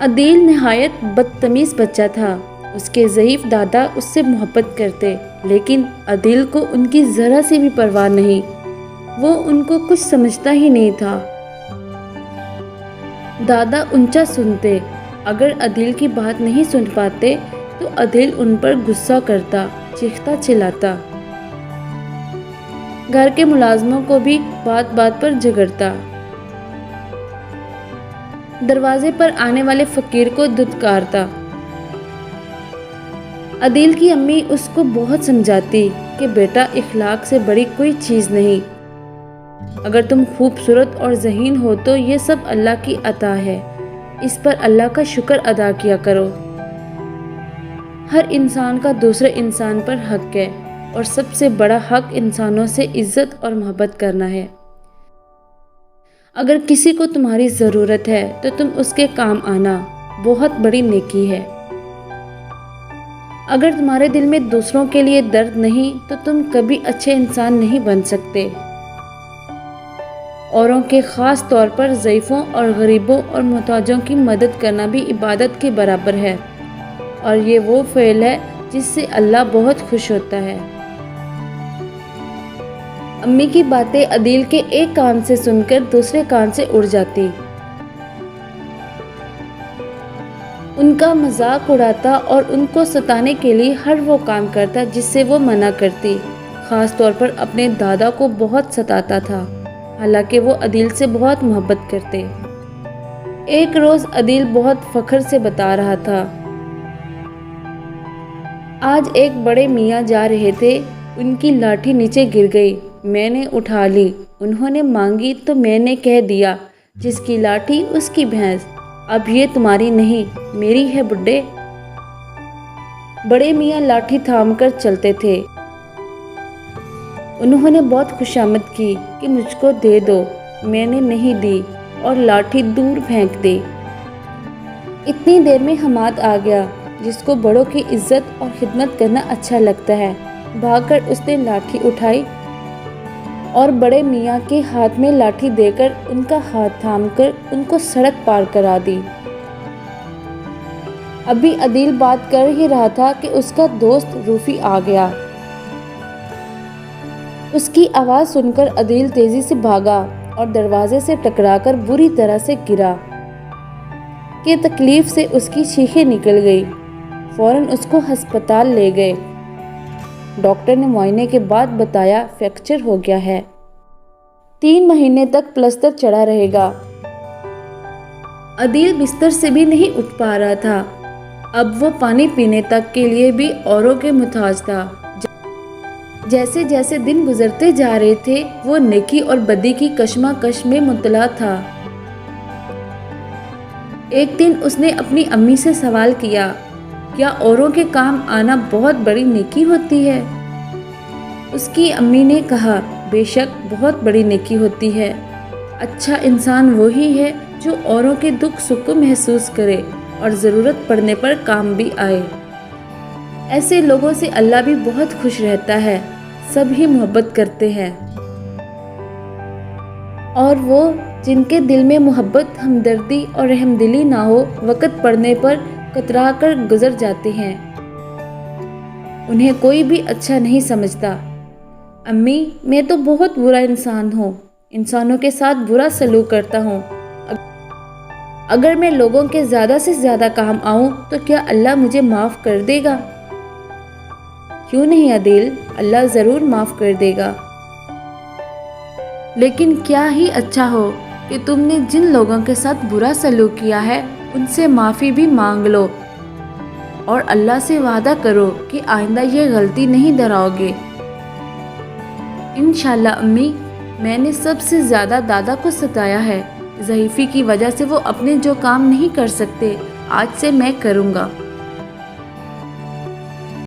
عدیل نہایت بدتمیز بچہ تھا۔ اس کے ضعیف دادا اس سے محبت کرتے، لیکن عدیل کو ان کی ذرا سی بھی پرواہ نہیں۔ وہ ان کو کچھ سمجھتا ہی نہیں تھا۔ دادا اونچا سنتے، اگر عدیل کی بات نہیں سن پاتے تو عدیل ان پر غصہ کرتا، چیختا چلاتا۔ گھر کے ملازموں کو بھی بات بات پر جھگڑتا۔ دروازے پر آنے والے فقیر کو دھتکارتا۔ عدیل کی امی اس کو بہت سمجھاتی کہ بیٹا، اخلاق سے بڑی کوئی چیز نہیں۔ اگر تم خوبصورت اور ذہین ہو تو یہ سب اللہ کی عطا ہے، اس پر اللہ کا شکر ادا کیا کرو۔ ہر انسان کا دوسرے انسان پر حق ہے، اور سب سے بڑا حق انسانوں سے عزت اور محبت کرنا ہے۔ اگر کسی کو تمہاری ضرورت ہے تو تم اس کے کام آنا، بہت بڑی نیکی ہے۔ اگر تمہارے دل میں دوسروں کے لیے درد نہیں تو تم کبھی اچھے انسان نہیں بن سکتے۔ اوروں کے خاص طور پر ضعیفوں اور غریبوں اور محتاجوں کی مدد کرنا بھی عبادت کے برابر ہے، اور یہ وہ فعل ہے جس سے اللہ بہت خوش ہوتا ہے۔ امی کی باتیں عدیل کے ایک کان سے سن کر دوسرے کان سے اڑ جاتی۔ ان کا مذاق اڑاتا اور ان کو ستانے کے لیے ہر وہ کام کرتا جس سے وہ منع کرتی۔ خاص طور پر اپنے دادا کو بہت ستاتا تھا، حالانکہ وہ عدیل سے بہت محبت کرتے۔ ایک روز عدیل بہت فخر سے بتا رہا تھا، آج ایک بڑے میاں جا رہے تھے، ان کی لاٹھی نیچے گر گئی، میں نے اٹھا لی، انہوں نے مانگی تو میں نے کہہ دیا، جس کی لاٹھی اس کی بھینس، اب یہ تمہاری نہیں میری ہے بڈھے۔ بڑے میاں لاٹھی تھام کر چلتے تھے۔ انہوں نے بہت خوشامد کی کہ مجھ کو دے دو، میں نے نہیں دی اور لاٹھی دور پھینک دی۔ اتنی دیر میں حماد آ گیا، جس کو بڑوں کی عزت اور خدمت کرنا اچھا لگتا ہے۔ بھاگ کر اس نے لاٹھی اٹھائی اور بڑے میاں کے ہاتھ میں لاٹھی دے کر ان کا ہاتھ تھام کر ان کو سڑک پار کرا دی۔ ابھی عدیل بات کر ہی رہا تھا کہ اس کا دوست روفی آ گیا۔ اس کی آواز سن کر عدیل تیزی سے بھاگا اور دروازے سے ٹکرا کر بری طرح سے گرا کہ تکلیف سے اس کی چیخیں نکل گئی۔ فوراً اس کو ہسپتال لے گئے۔ ڈاکٹر نے معائنے کے بعد بتایا فریکچر ہو گیا ہے، 3 مہینے تک پلسٹر چڑھا رہے گا۔ عدیل بستر سے بھی نہیں اٹھ پا رہا تھا۔ اب وہ پانی پینے تک کے لیے بھی اوروں کے محتاج تھا۔ جیسے جیسے دن گزرتے جا رہے تھے وہ نیکی اور بدی کی کشمکش میں مبتلا تھا۔ ایک دن اس نے اپنی امی سے سوال کیا، کیا اوروں کے کام آنا بہت بڑی نیکی ہوتی ہے؟ اس کی امی نے کہا، بے شک بہت بڑی نیکی ہوتی ہے۔ اچھا انسان وہی ہے جو اوروں کے دکھ سکھ کو محسوس کرے اور ضرورت پڑنے پر کام بھی آئے۔ ایسے لوگوں سے اللہ بھی بہت خوش رہتا ہے، سب ہی محبت کرتے ہیں، اور وہ جن کے دل میں محبت، ہمدردی اور رحم دلی نہ ہو، وقت پڑنے پر کترا کر گزر جاتے ہیں، انہیں کوئی بھی اچھا نہیں سمجھتا۔ امی، میں تو بہت برا انسان ہوں، انسانوں کے ساتھ برا سلوک کرتا ہوں۔ اگر میں لوگوں کے زیادہ سے زیادہ کام آؤں تو کیا اللہ مجھے معاف کر دے گا؟ کیوں نہیں عدیل، اللہ ضرور معاف کر دے گا۔ لیکن کیا ہی اچھا ہو کہ تم نے جن لوگوں کے ساتھ برا سلوک کیا ہے ان سے معافی بھی مانگ لو، اور اللہ سے وعدہ کرو کہ آئندہ یہ غلطی نہیں دہراؤ گے۔ انشاءاللہ امی، میں نے سب سے زیادہ دادا کو ستایا ہے، ضعیفی کی وجہ سے وہ اپنے جو کام نہیں کر سکتے، آج سے میں کروں گا۔